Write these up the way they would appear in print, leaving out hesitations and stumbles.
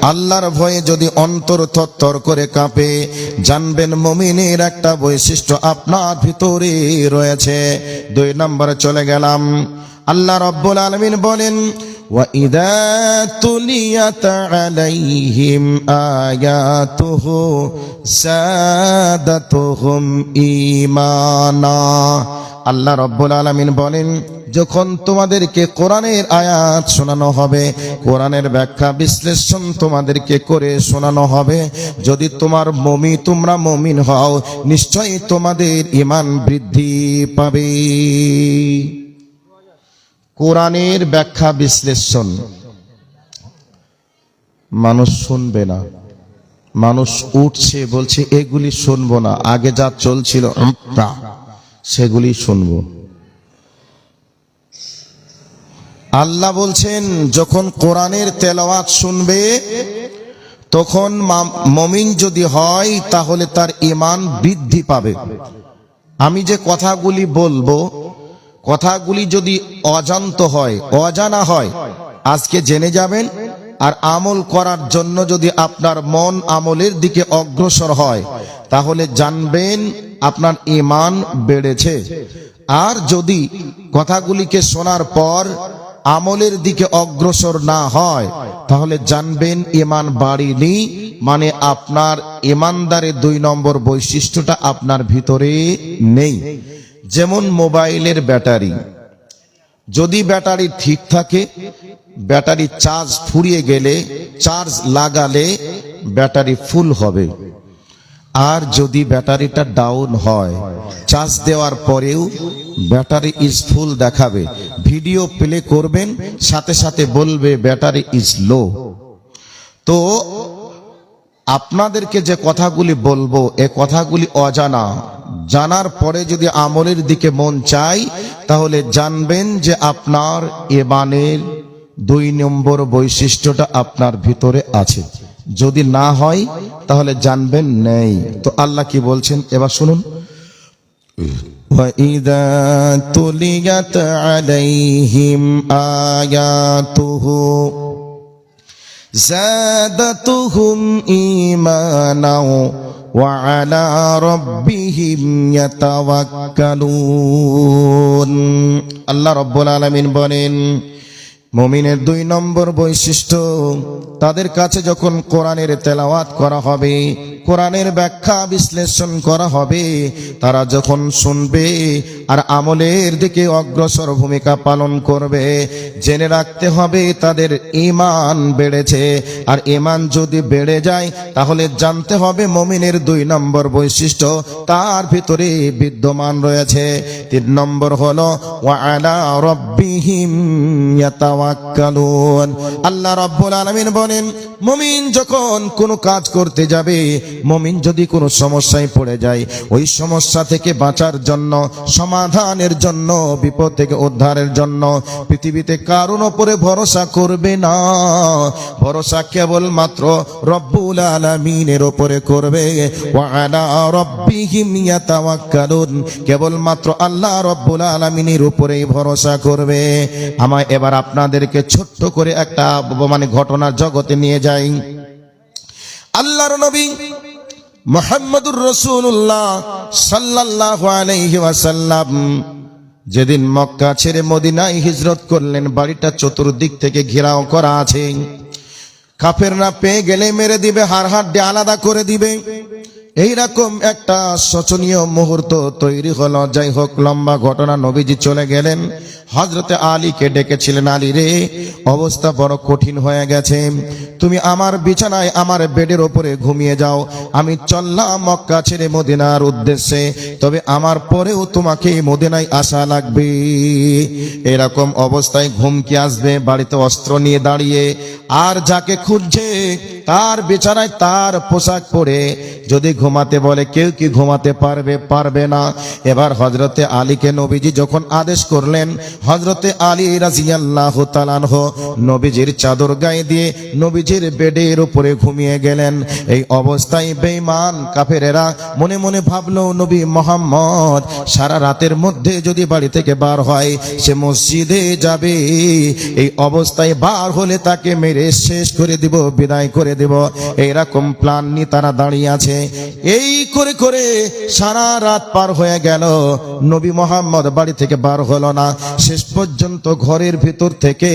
আল্লাহর ভয়ে যদি অন্তর থরথর করে কাঁপে, জানবেন মুমিনের একটা বৈশিষ্ট্য আপনার ভিতরে রয়েছে। 2 নম্বরে চলে গেলাম। আল্লাহ রাব্বুল আলামিন বলেন, وَإِذَا تُلِيَتْ عَلَيْهِمْ آيَاتُهُ زَادَتْهُمْ ঈমানা। আল্লাহ রাব্বুল আলামিন বলেন, যখন তোমাদেরকে কোরআনের আয়াত শোনানো হবে, কোরআনের ব্যাখ্যা বিশ্লেষণ তোমাদেরকে করে শোনানো হবে, যদি তোমরা মুমিন হও, নিশ্চয়ই তোমাদের ঈমান বৃদ্ধি পাবে। কোরআনের ব্যাখ্যা বিশ্লেষণ মানুষ শুনবে না, মানুষ উঠছে বলছে এগুলি শুনবো না, আগে যা চলছিল সেগুলি শুনবো। আল্লাহ বলছেন, যখন কোরআনের তেলাওয়াত শুনবে, তখন মুমিন যদি হয় তাহলে তার ঈমান বৃদ্ধি পাবে। আমি যে কথাগুলি বলবো, কথাগুলি যদি অজানা হয়, আজকে জেনে যাবেন। আর আমল করার জন্য যদি আপনার মন আমলের দিকে অগ্রসর হয়, তাহলে জানবেন আপনার ঈমান বেড়েছে। আর যদি কথাগুলিকে শোনার পর আমলের দিকে অগ্রসর না হয়, তাহলে জানবেন ঈমান বাড়েনি, মানে আপনার ঈমানদারের 2 নম্বর বৈশিষ্ট্যটা আপনার ভিতরে নেই। যেমন মোবাইলের ব্যাটারি, যদি ব্যাটারি ঠিক থাকে, ব্যাটারি চার্জ ফুরিয়ে গেলে চার্জ লাগালে ব্যাটারি ফুল হবে। আর যদি ব্যাটারিটা ডাউন হয়, চার্জ দেওয়ার পরেও ব্যাটারি ইজ ফুল দেখাবে, ভিডিও প্লে করবেন সাথে সাথে বলবে ব্যাটারি ইজ লো। তো আপনাদেরকে যে কথাগুলি বলবো, এ কথাগুলি অজানা, জানার পরে যদি আমলের দিকে মন চাই, তাহলে জানবেন যে আপনার ঈমানের 2 নম্বর বৈশিষ্ট্যটা আপনার ভিতরে আছে। যদি না হয় তাহলে জানবেন নেই। তো আল্লাহ কি বলছেন এবার শুনুন, وَإِذَا تُلِيَتْ عَلَيْهِمْ آيَاتُهُ زَادَتْهُمْ ঈমানা وَعَلَى رَبِّهِمْ يَتَوَكَّلُونَ। আল্লাহ রাব্বুল আলামিন বলেন, মুমিনের 2 নম্বর বৈশিষ্ট্য, তাদের কাছে যখন কোরআনের তেলাওয়াত করা হবে, কোরআনের ব্যাখ্যা বিশ্লেষণ করা হবে, তারা যখন শুনবে আর আমলের দিকে অগ্রসর ভূমিকা পালন করবে, জেনে রাখতে হবে তাদের ঈমান বেড়েছে। আর ঈমান যদি বেড়ে যায়, তাহলে জানতে হবে মুমিনের 2 নম্বর বৈশিষ্ট্য তার ভিতরে বিদ্যমান রয়েছে। 3 নম্বর হলো ওয়ালা রাব্বিহিম ইয়াতাওয়াক্কালুন। আল্লাহ রাব্বুল আলামিন বলেন, মুমিন যখন কোনো কাজ করতে যাবে, মুমিন যদি কোনো সমস্যায় পড়ে যায়, ওই সমস্যা থেকে বাঁচার জন্য, সমাধানের জন্য, বিপদ থেকে উদ্ধারের জন্য পৃথিবীতে কারোর উপরে ভরসা করবে না, ভরসা কেবলমাত্র রব্বুল আলামিনের উপরে করবে। ওয়া আলা রাব্বিহিম ইয়াতাওয়াক্কালুন, কেবলমাত্র আল্লাহ রব্বুল আলামিনের উপরেই ভরসা করবে। আমায় এবার আপনাদেরকে ছোট্ট করে একটা ঘটনার জগতে নিয়ে যাই। আল্লাহর নবী মুহাম্মদুর রাসূলুল্লাহ সাল্লাল্লাহু আলাইহি ওয়াসাল্লাম যেদিন মক্কা ছেড়ে মদিনায় হিজরত করলেন, বাড়িটা চতুর্দিক থেকে ঘেরাও করা আছে, কাফেররা পেয়ে গেলে মেরে দিবে, হাড় আলাদা করে দিবে। এইরকম একটা শোচনীয় মুহূর্ত তৈরি হলো। যাই হোক, লম্বা ঘটনা। নবীজি চলে গেলেন, হযরতে আলীকে ডেকেছিলেন, আলী রে, অবস্থা বড় কঠিন হয়ে গেছে, তুমি আমার বিছানায়, আমার বেডের ওপরে ঘুমিয়ে যাও, আমি চললাম মক্কা ছেড়ে মদিনার উদ্দেশ্যে, তবে আমার পরেও তোমাকে মদিনায় আসা লাগবে। এরকম অবস্থায় ঘুম কি আসবে? বাড়িতে অস্ত্র নিয়ে দাঁড়িয়ে, আর যাকে খুঁজছে তার বিছানায় তার পোশাক পরে যদি ঘুমাতে বলে, কেউ কি ঘুমাতে পারবে? পারবে না। এবার হযরতে আলীকে নবীজি যখন আদেশ করলেন, হযরতে আলী রাদিয়াল্লাহু তাআলা আনহু নবীজির চাদর গায়ে দিয়ে নবীজির বেডের উপরে ঘুমিয়ে গেলেন। এই অবস্থায় বেঈমান কাফেরেরা মনে মনে ভাবলো, নবী মুহাম্মদ সারা রাতের মধ্যে যদি বাড়ি থেকে বার হয়, সে মসজিদে যাবে, এই অবস্থায় বার হলে তাকে মেরে শেষ করে দিব, বিদায় করে দেব। এইরকম প্ল্যান নিয়ে তারা দাঁড়িয়ে আছে। এই করে করে সারা রাত পার হয়ে গেল, নবী মুহাম্মদ বাড়ি থেকে বার হলো না। শেষ পর্যন্ত ঘরের ভিতর থেকে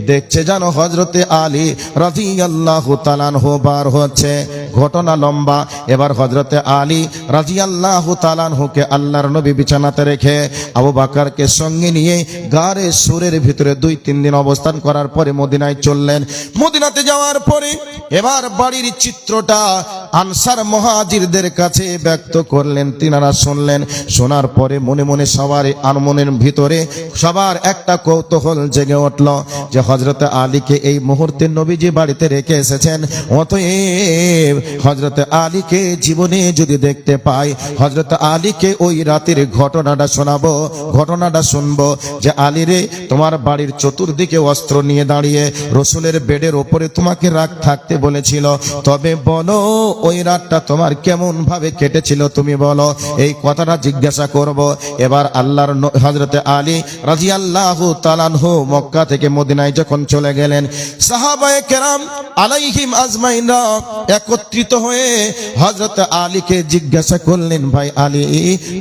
দেখছে যেন হযরতে আলী রাদিয়াল্লাহু তাআলা আনহু বার হচ্ছে। ঘটনা লম্বা। এবার হযরতে আলী রাদিয়াল্লাহু তাআলা আনহুকে আল্লাহর নবী বিছানাতে রেখে আবু বকরকে সঙ্গে নিয়ে গারে সুরের ভিতরে 2-3 দিন অবস্থান করার পরে মদিনায় চললেন। মদিনাতে যাওয়ার পরে এবার বাড়ির চিত্রটা আনসার মুহাজিরদের কাছে ব্যক্ত করলেন। তিনারা শুনলেন। শোনার পরে মনে মনে সবার আনমনের ভিতরে সবার একটা কৌতূহল জেগে উঠল যে হযরতে আলীকে এই মুহূর্তে নবীজি বাড়িতে রেখে এসেছেন। অতএব হযরতে আলীকে জীবনে যদি দেখতে পাই, হযরতে আলীকে ওই রাতের ঘটনাটা শোনাবো, ঘটনাটা শুনবো যে আলী রে, তোমার বাড়ির চতুর্দিকে অস্ত্র নিয়ে দাঁড়িয়ে রসুলের বেডের ওপরে তোমাকে থাকতে বলেছিল, তবে বলো ওই রাতটা তোমার কেমন ভাবে কেটেছিল তুমি বলো। এই কথাটা জিজ্ঞাসা করব। এবার আল্লাহর হযরতে আলী রাদিয়াল্লাহু তাআলা আনহু মক্কা থেকে মদিনায় যখন চলে গেলেন, সাহাবায়ে কেরাম আলাইহিম আজমাইনরা একত্রিত হয়ে হযরতে আলীকে জিজ্ঞাসা করলেন, ভাই আলী,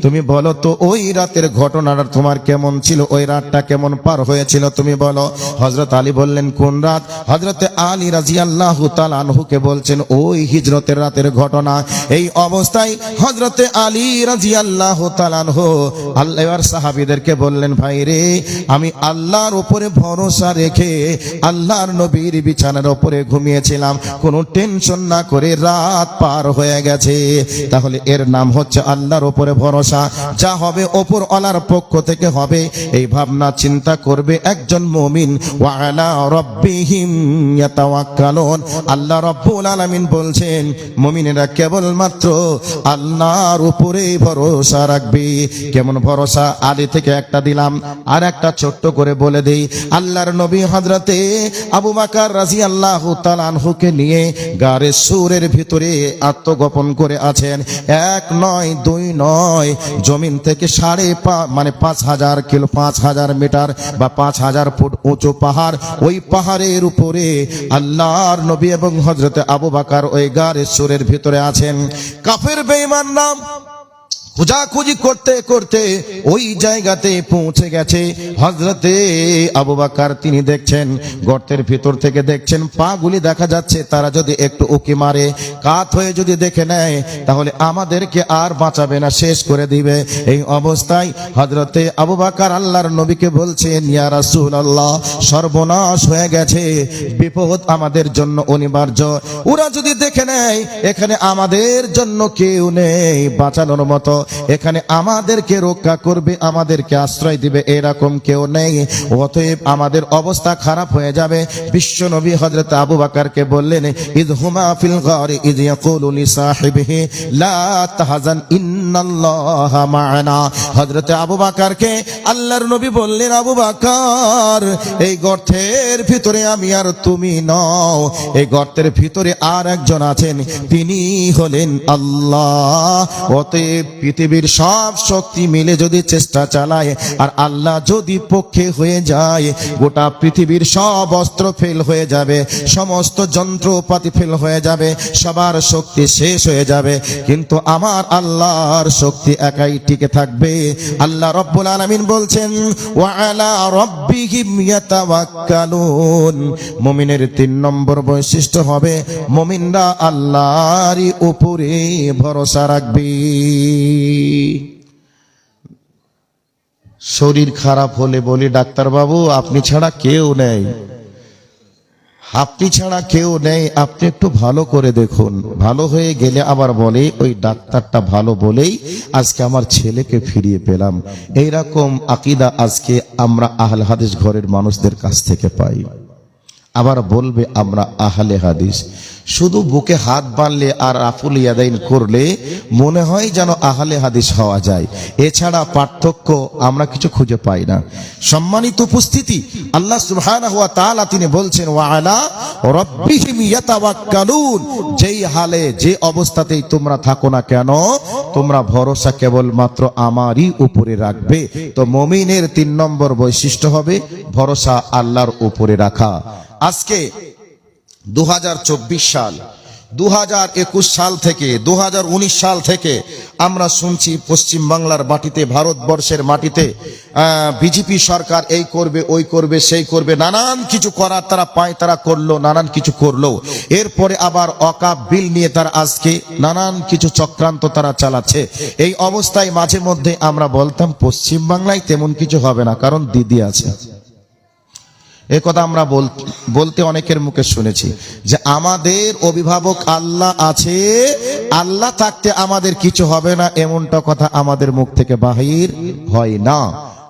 তুমি বলো তো ওই রাতের ঘটনাটা তোমার কেমন ছিল, ওই রাতটা কেমন পার হয়েছিল তুমি বলো। হযরত আলী বললেন, কোন রাত? হযরতে আলী রাদিয়াল্লাহু তাআলা আনহুকে বলছেন, ওই হিজরতের রাতের ঘটনা। এই অবস্থায় হযরতে আলী রাদিয়াল্লাহু তাআলা আনহু আল্লাহর সাহাবীদেরকে বললেন, ভাই রে, আমি আল্লাহর উপরে ভরসা রেখে আল্লাহর নবীর বিছানার উপরে ঘুমিয়েছিলাম, কোনো টেনশন না করে রাত পার হয়ে গেছে। তাহলে এর নাম হচ্ছে আল্লাহর উপরে ভরসা। যা হবে ওপর আল্লাহর পক্ষ থেকে হবে, এই ভাবনা চিন্তা করবে একজন মুমিন। ওয়া আলা রাব্বিহিম ইয়াতাওয়াক্কালুন। আল্লাহ রাব্বুল আলামিন বলছেন, মুমিনেরা কেবলমাত্র আল্লাহর উপরে ভরসা রাখবে। কেমন ভরসা? আলী থেকে একটা দিলাম, আর একটা ছোট্ট করে বলে দেই। আল্লাহর নবী হযরতে আবু বকর রাদিয়াল্লাহু তাআলা আনহুকে নিয়ে গারে সুরের ভিতরে আত্মগোপন করে আছেন। 1 নয় 2 নয়, জমিন থেকে 5,500 কিলো 5,000 মিটার বা 5,000 ফুট উঁচু পাহাড়, ওই পাহাড়ের উপরে আল্লাহর নবী এবং হযরতে আবু বকর ওই গারে সুরের ভিতরে আছেন। কাফের বেঈমান নাম খোঁজাখুঁজি করতে করতে ওই জায়গাতে পৌঁছে গেছে। হযরতে আবু বকর তিনি দেখছেন, গর্তের ভিতর থেকে দেখছেন পাগুলি দেখা যাচ্ছে। তারা যদি একটু উকি মারে, কাত হয়ে যদি দেখে নেয়, তাহলে আমাদেরকে আর বাঁচাবে না, শেষ করে দিবে। এই অবস্থায় হযরতে আবু বকর আল্লাহর নবীকে বলছেন, ইয়া রাসূলুল্লাহ, সর্বনাশ হয়ে গেছে, বিপদ আমাদের জন্য অনিবার্য। ওরা যদি দেখে নেয় এখানে আমাদের জন্য কেউ নেই বাঁচানোর মতো, এখানে আমাদেরকে রক্ষা করবে, আমাদেরকে আশ্রয় দিবে, এরকম কেউ নেই। অতএব আমাদের অবস্থা খারাপ হয়ে যাবে। বিশ্ব নবী হযরত আবু বকরকে বললেন, ইযহুমা ফিল গারি ইয ইয়াকুলু লিসাহিবিহি লা তাহজান ইন্নাল্লাহা মা'ানা। হযরত আবু বকরকে আল্লাহর নবী বললেন, আবু বকর, এই গর্তের ভিতরে আমি আর তুমি নও, এই গর্তের ভিতরে আর একজন আছেন, তিনি হলেন আল্লাহ। অতএব পৃথিবীর সব শক্তি মিলে যদি চেষ্টা চালায় আর আল্লাহ যদি পক্ষে হয়ে যায়, গোটা পৃথিবীর সব অস্ত্র ফেল হয়ে যাবে, সমস্ত যন্ত্রপাতি ফেল হয়ে যাবে, সবার শক্তি শেষ হয়ে যাবে, কিন্তু আমার আল্লাহর শক্তি একাই টিকে থাকবে। আল্লাহ রাব্বুল আলামিন বলছেন, ওয়া আলা রাব্বিহিম ইয়াতাওয়াক্কালুন। মুমিনের 3 নম্বর বৈশিষ্ট্য হবে, মুমিনরা আল্লাহরই উপরে ভরসা রাখবে। শরীর খারাপ হলে বলি, ডাক্তার বাবু আপনি ছাড়া কেউ নেই, আপনি ছাড়া কেউ নেই, আপনি একটু ভালো করে দেখুন। ভালো হয়ে গেলে আবার বলে, ওই ডাক্তারটা ভালো বলেই আজকে আমার ছেলেকে ফিরিয়ে পেলাম। এইরকম আকীদা আজকে আমরা আহলে হাদিস ঘরের মানুষদের কাছ থেকে পাই। আবার বলবে আমরা আহলে হাদিস। শুধু বুকে হাত বাঁধলে আর রাফুল ইয়াদাইন করলে মনে হয় যেন আহলে হাদিস হওয়া যায়, এছাড়া পার্থক্য আমরা কিছু খুঁজে পাই না। সম্মানিত উপস্থিতি, আল্লাহ সুবহানাহু ওয়া তাআলা তিনি বলছেন ওয়া আলা রাব্বিহিম ইয়াতাওয়াক্কালুন, যেই হালে যে অবস্থাতেই তোমরা থাকো না কেন তোমরা ভরসা কেবলমাত্র আমারই উপরে রাখবে। তো মুমিনের 3 নম্বর বৈশিষ্ট্য হবে ভরসা আল্লাহর উপরে রাখা। আজকে 2024 সাল, 2021 সাল থেকে 2019 সাল থেকে আমরা শুনছি পশ্চিম বাংলার মাটিতে, ভারতবর্ষের মাটিতে বিজেপি সরকার এই করবে ওই করবে সেই করবে, নানান কিছু করার তারা পায়, তারা করলো, নানান কিছু করলো। এরপরে আবার ওয়াকফ বিল নিয়ে তারা আজকে নানান কিছু চক্রান্ত তারা চালাচ্ছে। এই অবস্থায় মাঝে মধ্যে আমরা বলতাম পশ্চিম বাংলায় তেমন কিছু হবে না, কারণ দিদি আছে। এ কথা আমরা বলতে অনেকের মুখে শুনেছি যে আমাদের অভিভাবক আল্লাহ আছে, আল্লাহ থাকতে আমাদের কিছু হবে না, এমনটা কথা আমাদের মুখ থেকে বাহির হয় না।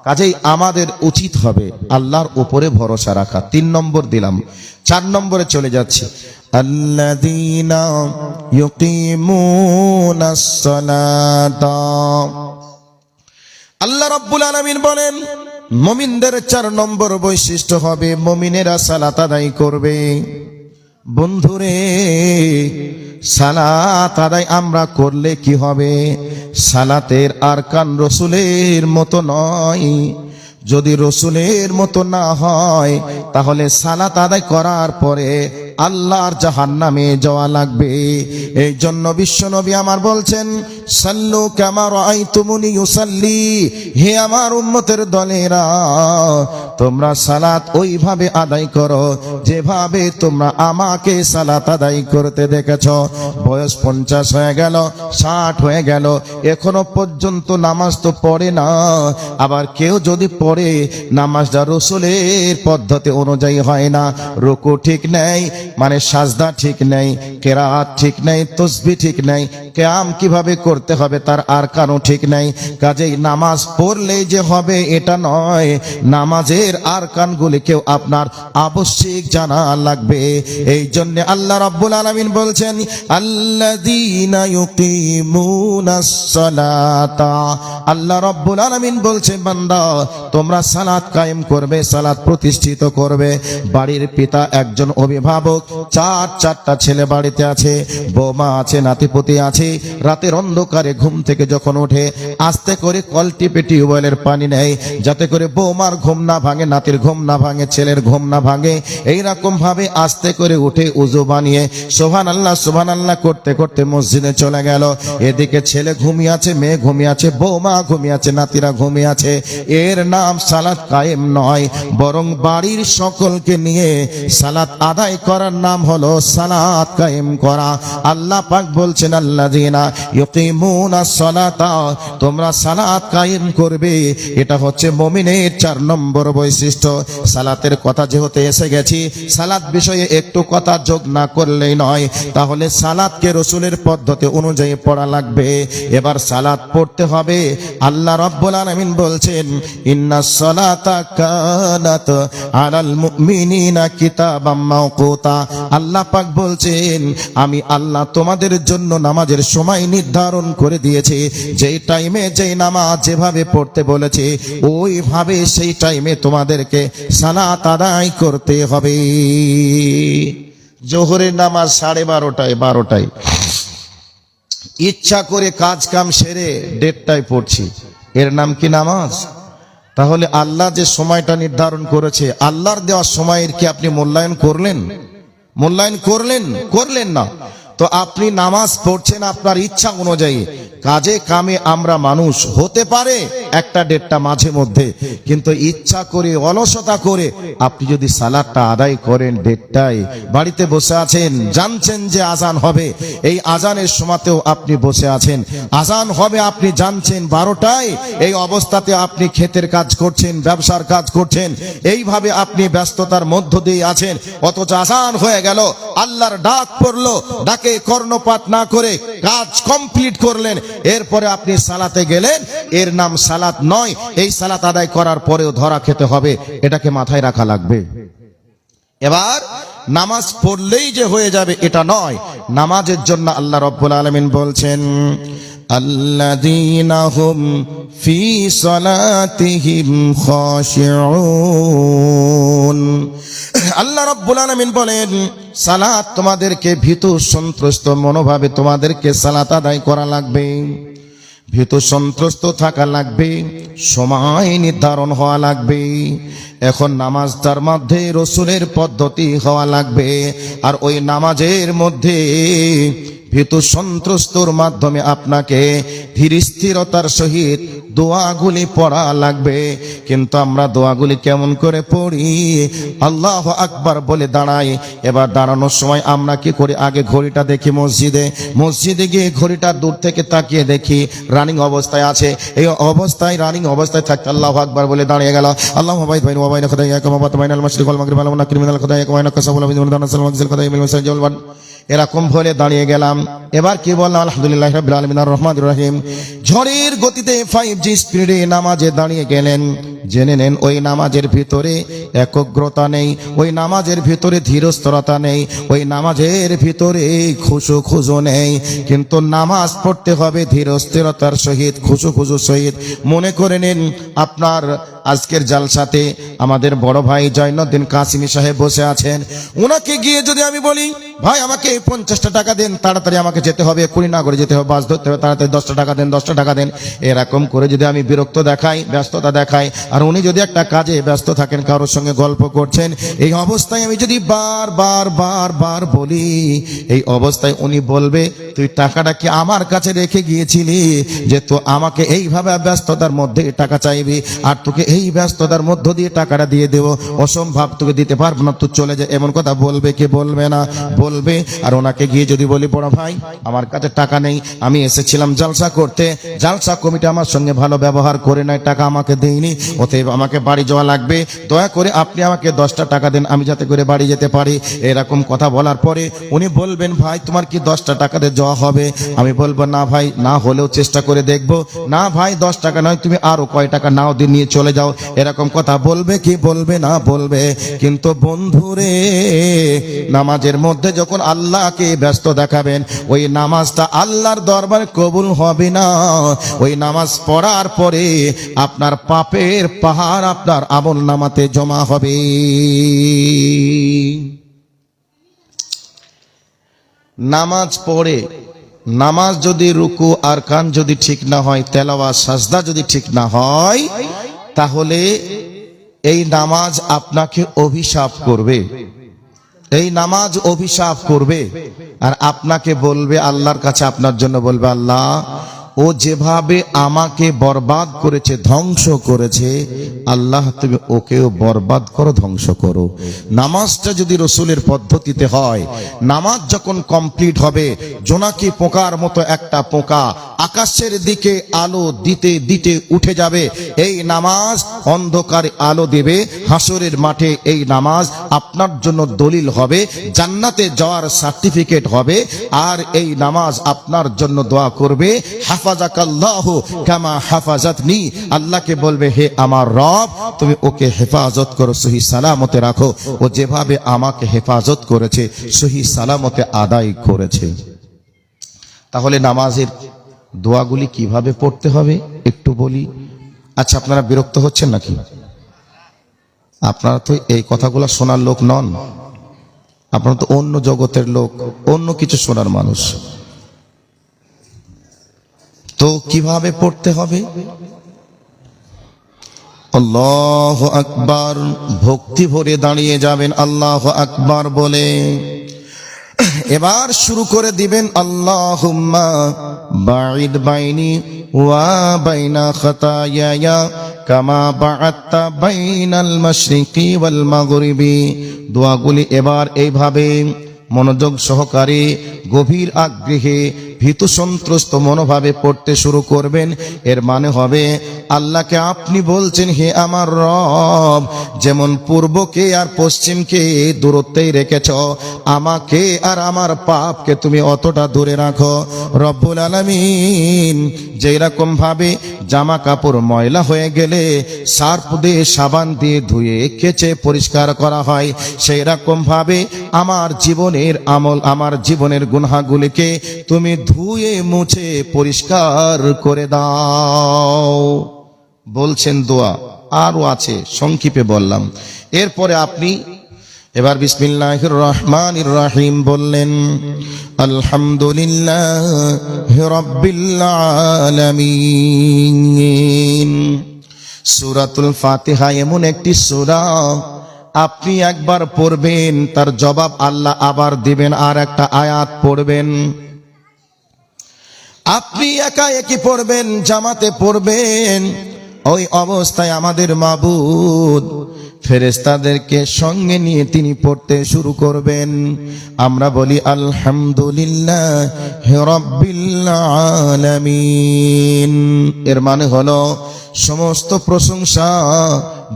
কাজেই আমাদের উচিত হবে আল্লাহর উপরে ভরসা রাখা। 3 নম্বর দিলাম, 4 নম্বরে চলে যাচ্ছে। আল্লাযীনা ইউকিমুনাস সালাতা, আল্লাহ রাব্বুল আলামিন বলেন মুমিনদের 4 নম্বর বৈশিষ্ট্য হবে মুমিনেরা সালাত আদায় করবে। বন্ধুরে, সালাত আদায় আমরা করলে কি হবে? সালাতের আরকান রসুলের মতো নয়। যদি রসুলের মতো না হয় তাহলে সালাত আদায় করার পরে আল্লাহর জাহান্নামে যাওয়া লাগবে। এই জন্য বিশ্বনবী আমার বলছেন সাল্লু কামা রাআইতুমুনি ইউসাল্লি, হে আমার উম্মতের দলেরা তোমরা সালাত ওইভাবে আদায় করো যেভাবে তোমরা আমাকে সালাত আদায় করতে দেখেছো। বয়স 50 হয়ে গেল, 60 হয়ে গেল, এখনো পর্যন্ত নামাজ তো পড়ে না। আবার কেউ যদি পড়ে নামাজটা রসুলের পদ্ধতি অনুযায়ী হয় না, রুকু ঠিক নেই, মানে সাজদা ঠিক নেই, কেরাত ঠিক নেই, তাসবিহ ঠিক নেই, কিয়াম কিভাবে করতে হবে তার আরকানও ঠিক নেই। কাজেই নামাজ পড়লেই যে হবে এটা নয়, নামাজের আরকানগুলিকেও আপনার আবশ্যিক জানা লাগবে। এই জন্য আল্লাহ রাব্বুল আলামিন বলছেন আল্লাযীনা ইউকিমুনাস সালাতা, আল্লাহ রাব্বুল আলামিন বলছেন বান্দা তোমরা সালাত কায়েম করবে, সালাত প্রতিষ্ঠিত করবে। বাড়ির পিতা একজন অভিভাবক, 4টা ছেলে বাড়িতে আছে, বৌমা আছে, নাতিপুতি আছে। রাতের অন্ধকারে ঘুম থেকে যখন ওঠে আস্তে করে কল টিপে টিউবওয়েলের পানি নেয় যাতে করে বৌমার ঘুম না ভাঙে, নাতির ঘুম না ভাঙে, ছেলের ঘুম না ভাঙে। এইরকম ভাবে আস্তে করে উঠে উযু বানিয়ে সুবহানাল্লাহ সুবহানাল্লাহ করতে করতে মসজিদে চলে গেল। এদিকে ছেলে ঘুমিয়ে আছে, মেয়ে ঘুমিয়ে আছে, বৌমা ঘুমিয়ে আছে, নাতিরা ঘুমিয়ে আছে। এর নাম সালাত কায়েম নয়, বরং বাড়ির সকলকে নিয়ে সালাত আদায় করার নাম হলো সালাত কায়েম করা। আল্লাহ পাক বলছেন আল্লাযীনা ইউকিমুনাস সালাতা, তোমরা সালাত কায়েম করবে। এটা হচ্ছে মুমিনের 4 নম্বর বৈশিষ্ট্য। সালাতের কথা যেহেতু এসে গেছি, সালাত বিষয়ে একটু কথা যোগ না করলেই নয়, তাহলে সালাতকে রসুলের পদ্ধতি অনুযায়ী পড়া লাগবে। এবার সালাত পড়তে হবে। আল্লাহ রাব্বুল আলামিন বলছেন ইন্নাস সালাতা কানাত আলাল মুমিনিনা কিতাবাম মাওকুতা। আল্লাহ পাক বলছেন আমি আল্লাহ তোমাদের জন্য নামাজের সময় নির্ধারণ করে দিয়েছি। যেই টাইমে যেই নামাজ যেভাবে পড়তে বলেছে ওইভাবে সেই টাইমে তোমাদেরকে সালাত আদায় করতে হবে। জোহরের নামাজ 12:30টায় ইচ্ছা করে কাজ কাম সেরে 1:30টায় পড়ছি, এর নাম কি নামাজ? তাহলে আল্লাহ যে সময়টা নির্ধারণ করেছে, আল্লাহর দেওয়া সময়ের কি আপনি মূল্যায়ন করলেন? মূল্যায়ন করলেন না। তো আপনি নামাজ পড়ছেন আপনার ইচ্ছা অনুযায়ী। কাজে কামে আমরা মানুষ, হতে পারে 1টা-1:30টা মাঝে মধ্যে, কিন্তু ইচ্ছা করে অলসতা করে আপনি যদি সালাতটা আদায় করেন 1:30টায়, বাড়িতে বসে আছেন, জানছেন যে আজান হবে, এই আজানের সময়তেও আপনি বসে আছেন, আজান হবে আপনি জানছেন 12টায়, এই অবস্থাতে আপনি ক্ষেতের কাজ করছেন, ব্যবসার কাজ করছেন, এইভাবে আপনি ব্যস্ততার মধ্য দিয়ে আছেন, অথচ আজান হয়ে গেল, আল্লাহর ডাক পড়লো, ডাকে কর্ণপাত না করে কাজ কমপ্লিট করলেন, এরপরে আপনি সালাতে গেলেন, এর নাম সালাত নয়। এই সালাত আদায় করার পরেও ধরা খেতে হবে, এটাকে মাথায় রাখা লাগবে। এবার নামাজ পড়লেই যে হয়ে যাবে এটা নয়, নামাজের জন্য আল্লাহ রাব্বুল আলামিন বলছেন আল্লাযীনা হুম ফি সালাতিহিম খাশিউন। আল্লাহ রাব্বুল আলামিন বলেন সালাত তোমাদেরকে ভীতু সন্ত্রস্ত মনোভাবে তোমাদেরকে সালাত আদায় করা লাগবে, ভীতু সন্ত্রস্ত থাকা লাগবে, সময় নির্ধারণ হওয়া লাগবে। এখন নামাজ তার মধ্যে রসুলের পদ্ধতি হওয়া লাগবে, আর ওই নামাজের মধ্যে ভীতু সন্ত্রস্তর মাধ্যমে আপনাকে ধীর স্থিরতার সহিত দোয়াগুলি পড়া লাগবে। কিন্তু আমরা দোয়াগুলি কেমন করে পড়ি? আল্লাহু আকবার বলে দাঁড়াই। এবার দাঁড়ানোর সময় আমরা কি করি? আগে ঘড়িটা দেখি, মসজিদে গিয়ে ঘড়িটা দূর থেকে তাকিয়ে দেখি রানিং অবস্থায় আছে। এই অবস্থায় রানিং অবস্থায় থাকতে আল্লাহু আকবার বলে দাঁড়িয়ে গেল। আল্লাহু বাইন ওয়া বাইনা খাদায়াকুম ওয়া বাইনাল মাশরিক ওয়াল মাগরিব ওয়া ক্রিমিনাল খাদায়াকুম ওয়া নাকাসাবুল বিদিন দানাসাল মাগজিল খাদায়াকুম মিল এরকম বলে দাঁড়িয়ে গেলাম। এবার কি বললাম? আলহামদুলিল্লাহ রাব্বিল আলামিন আর রহমানির রহিম। ঝড়ের গতিতে 5G স্পিডে নামাজে দাঁড়িয়ে গেলেন। জেনে নেন ওই নামাজের ভিতরে একগ্রতা নেই, ওই নামাজের ভিতরে ধীরস্থিরতা নেই, ওই নামাজের ভিতরে খুশু নেই। কিন্তু নামাজ পড়তে হবে ধীরস্থিরতার সহিত, খুশু সহিত। মনে করে নিন আপনার আজকের জালসাতে আমাদের বড় ভাই জয়নুদ্দিন কাসিমি সাহেব বসে আছেন। ওনাকে গিয়ে যদি আমি বলি ভাই আমাকে 50টা টাকা দেন, তাড়াতাড়ি আমাকে যেতে হবে, এক্ষুনি না করে যেতে হবে, বাস ধরতে হবে, তাড়াতাড়ি 10টা টাকা দেন, 10টা টাকা দেন, এরকম করে যদি আমি বিরক্ত দেখাই, ব্যস্ততা দেখাই, আর উনি যদি একটা কাজে ব্যস্ত থাকেন, কারোর সঙ্গে গল্প করছেন, এই অবস্থায় আমি যদি বার বলি, এই অবস্থায় উনি বলবে তুই টাকাটা কি আমার কাছে রেখে গিয়েছিলি যে তো আমাকে এইভাবে ব্যস্ততার মধ্যে টাকা চাইবি, আর তোকে এই ব্যস্ততার মধ্য দিয়ে টাকাটা দিয়ে দেবো, অসম্ভব, তোকে দিতে পারবো না, তুই চলে যা। এমন কথা বলবে কি বলবে না? বলবে। আর ওনাকে গিয়ে যদি বলি বড় ভাই আমার কাছে টাকা নেই, আমি এসেছিলাম জালসা করতে, জালসা কমিটি আমার সঙ্গে ভালো ব্যবহার করে নাই, টাকা আমাকে দেয়নি, অতএব আমাকে বাড়ি যাওয়া লাগবে, দয়া করে আপনি আমাকে 10টা টাকা দেন আমি যাতে করে বাড়ি যেতে পারি। এরকম কথা বলার পরে উনি বলবেন ভাই তোমার কি 10টা টাকা দিয়ে যাওয়া হবে? আমি বলবো না ভাই, না হলেও চেষ্টা করে দেখবো। না ভাই 10 টাকা নয়, তুমি আরো কয় টাকা নাও দিয়ে নিয়ে চলে যাও। এরকম কথা বলবে কি বলবে না? বলবে। কিন্তু বন্ধুরে, নামাজের মধ্যে যখন আল্লাহকে ব্যস্ত দেখাবেন, ওই নামাজটা আল্লাহর দরবারে কবুল হবে না। ওই নামাজ পড়ার পরে আপনার পাপের পাহাড় আপনার আমল নামাতে জমা হবে। নামাজ পড়ে, নামাজ যদি রুকু আর কান যদি ঠিক না হয়, তেলাওয়াত সাজদা যদি ঠিক না হয়, তাহলে এই নামাজ আপনাকে অভিশাপ করবে, এই নামাজ অভিশাপ করবে। আর আপনাকে বলবে আল্লাহর কাছে, আপনার জন্য বলবে আল্লাহ ও যেভাবে আমাকে বরবাদ করেছে, ধ্বংস করেছে, আল্লাহ তুমি ওকেও বরবাদ করো, ধ্বংস করো। নামাজটা যদি রসুলের পদ্ধতিতে হয়, নামাজ যখন কমপ্লিট হবে, জোনাকি পোকার মতো একটা পোকা আকাশের দিকে আলো দিতে দিতে উঠে যাবে। এই নামাজ অন্ধকারে আলো দেবে হাসরের মাঠে। এই নামাজ আপনার জন্য দলিল হবে, জান্নাতে যাওয়ার সার্টিফিকেট হবে। আর এই নামাজ আপনার জন্য দোয়া করবে, হাফাজাকাল্লাহু কামা হাফাজাতনি। আল্লাহকে বলবে হে আমার রব, তুমি ওকে হেফাজত করো, সহি সালামতে রাখো, ও যেভাবে আমাকে হেফাজত করেছে সহি সালামতে আদায় করেছে। তাহলে নামাজের দোয়াগুলি কিভাবে পড়তে হবে একটু বলি। আচ্ছা, আপনারা বিরক্ত হচ্ছেন নাকি? আপনারা তো এই কথাগুলো শোনার লোক নন, আপনারা তো অন্য জগতের লোক, অন্য কিছু শোনার মানুষ। তো কিভাবে পড়তে হবে? আল্লাহু আকবার, ভক্তি ভরে দাঁড়িয়ে যাবেন আল্লাহু আকবার বলে। এবার শুরু করে দিবেন আল্লাহুম্মা বাঈদ বাইনি ওয়া বাইনা খাতায়ায়া কামা বাআদতা বাইনাল মাশরিকি ওয়াল মাগরিবি। দোয়াগুলি এবার এইভাবে মনোযোগ সহকারে গভীর আগ্রহে ভীতু সন্ত্রস্ত মনোভাবে পড়তে শুরু করবেন। এর মানে হবে আল্লাহকে আপনি বলছেন, হে আমার রব, যেমন পূর্বকে আর পশ্চিমকে দূরত্বেই রেখেছ, আমাকে আর আমার পাপকে তুমি অতটা দূরে রাখো। রব্বুল আলামিন যেই রকম ভাবে জামা কাপড় ময়লা হয়ে গেলে সার্ফ দিয়ে সাবান দিয়ে ধুয়ে কেচে পরিষ্কার করা হয়, সেই রকম ভাবে আমার জীবনের আমল, আমার জীবনের গুনাহগুলিকে তুমি ধুয়ে মুছে পরিষ্কার করে দাও। বলছেন দোয়া আরো আছে, সংক্ষেপে বললাম। এরপরে আপনি এবার বিসমিল্লাহির রহমানির রহিম বললেন, আলহামদুলিল্লাহি রাব্বিল আলামিন। সূরাতুল ফাতিহা এমন একটি সূরা, আপনি একবার পড়বেন, তার জবাব আল্লাহ আবার দিবেন, আর একটা আয়াত পড়বেন। আপনি একা একই পড়বেন, জামাতে পড়বেন, ওই অবস্থায় আমাদের মাবুদ ফেরেশতাদেরকে সঙ্গে নিয়ে তিনি পড়তে শুরু করবেন। আমরা বলি আলহামদুলিল্লাহি রাব্বিল আলামিন। এর মানে হলো সমস্ত প্রশংসা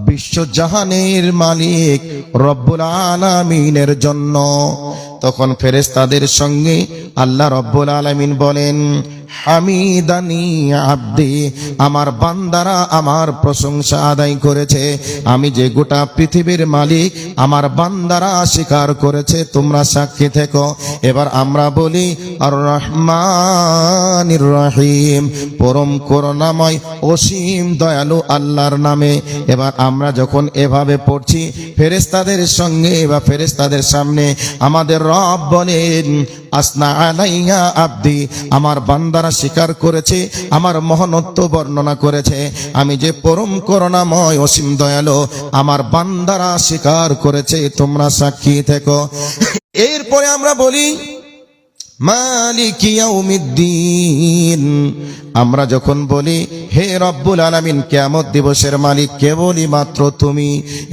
বিশ্বজাহানের মালিক রব্বুল আলামিনের জন্য। তখন ফেরেশতাদের সঙ্গে আল্লাহ রব্বুল আলামিন বলেন, হামিদানি আব্দি, আমার বান্দারা আমার প্রশংসা আদায় করেছে। আমি যে গোটা পৃথিবীর মালিক, আমার বান্দারা স্বীকার করেছে, তোমরা সাক্ষী থেকো। এবার আমরা বলি আর রহমানির রহিম, পরম করুণাময় অসীম দয়ালু আল্লাহর নামে। এবার আমরা যখন এভাবে পড়ছি, ফেরেশতাদের সঙ্গে বা ফেরেশতাদের সামনে আমাদের রব বলেন, আসনা আলাইয়া আব্দি, আমার বান্দারা স্বীকার করেছে, আমার মহনত্ব বর্ণনা করেছে, আমি যে পরম করুণাময় অসীম দয়ালু, আমার বান্দারা স্বীকার করেছে, তোমরা সাক্ষী থেকো। এরপরে আমরা বলি মালিক ইয়াউমিদ্দিন। আমরা যখন বলি হে রব্বুল আলামিন, কিয়ামত দিবসের মালিক কেবলই মাত্র তুমি,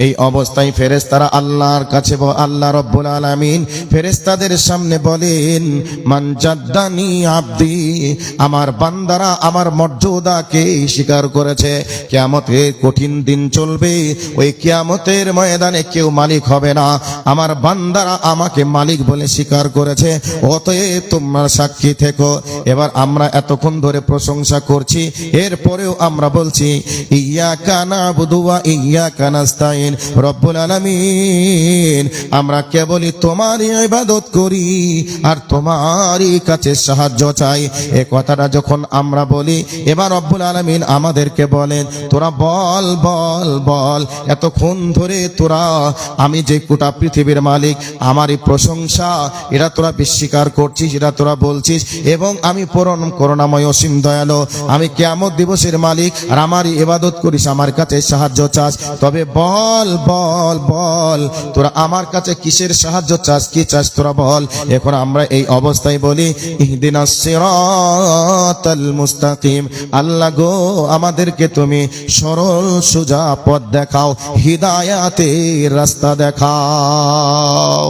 এই অবস্থায় ফেরেশতারা আল্লাহর কাছে, আল্লাহ রব্বুল আলামিন ফেরেশতাদের সামনে বলেন, মান জাদ্দানি আব্দি, আমার বান্দারা আমার মর্যাদাকে স্বীকার করেছে। কিয়ামতের কঠিন দিন চলবে, ওই কিয়ামতের ময়দানে কেউ মালিক হবে না, আমার বান্দারা আমাকে মালিক বলে স্বীকার করেছে, অতএব তোমরা সাক্ষী থেকো। এবার আমরা এতক্ষণ ধরে প্রশংসা করছি, এরপরেও আমরা বলছি ইয়াকা নাবুদু ওয়া ইয়াকা নাস্তাইন। রব্বুল আলামিন, আমরা কেবলই তোমারই ইবাদত করি আর তোমারই কাছে সাহায্য চাই। এই কথাটা যখন আমরা বলি, এবার রব্বুল আলামিন আমাদেরকে বলেন, তোরা বল বল বল, এতক্ষণ ধরে তোরা আমি যে গোটা পৃথিবীর মালিক, আমারই প্রশংসা এরা তোরা স্বীকার করছিস, এরা তোরা বলছিস, এবং আমি পরম করুণাময় অসীম দয়ালু, আমি কিয়ামত দিবসের মালিক আর আমারই ইবাদত করিস, আমার কাছে সাহায্য চাস। তবে বল বল বল, তোরা আমার কাছে কিসের সাহায্য চাস, কি চাস তোরা বল। এখন আমরা এই অবস্থায় বলি ইহদিনাস সিরাতাল মুস্তাকিম, আল্লাহ গো আমাদেরকে তুমি সরল সোজা পথ দেখাও, হিদায়াতের রাস্তা দেখাও।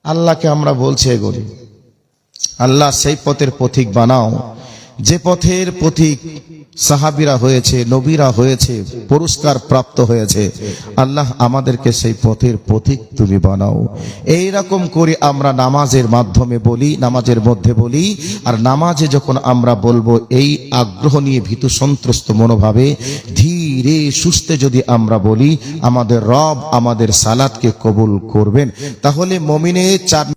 আল্লাহকে আমরা বলছি এগুলি, আল্লাহ সেই পথের পথিক বানাও যে পথের পথিক সাহাবীরা হয়েছে, নবীরা হয়েছে, পুরস্কার প্রাপ্ত হয়েছে। আল্লাহ আমাদেরকে সেই পথের পথিক তুমি বানাও। এই রকম করে আমরা নামাজের মাধ্যমে বলি, নামাজের মধ্যে বলি, আর নামাজে যখন আমরা বলবো এই আগ্রহ নিয়ে ভীতু সন্ত্রস্ত মনোভাবে ধীরে সুস্থে যদি আমরা বলি, আমাদের রব আমাদের সালাতকে কবুল করবেন। তাহলে মুমিনের চার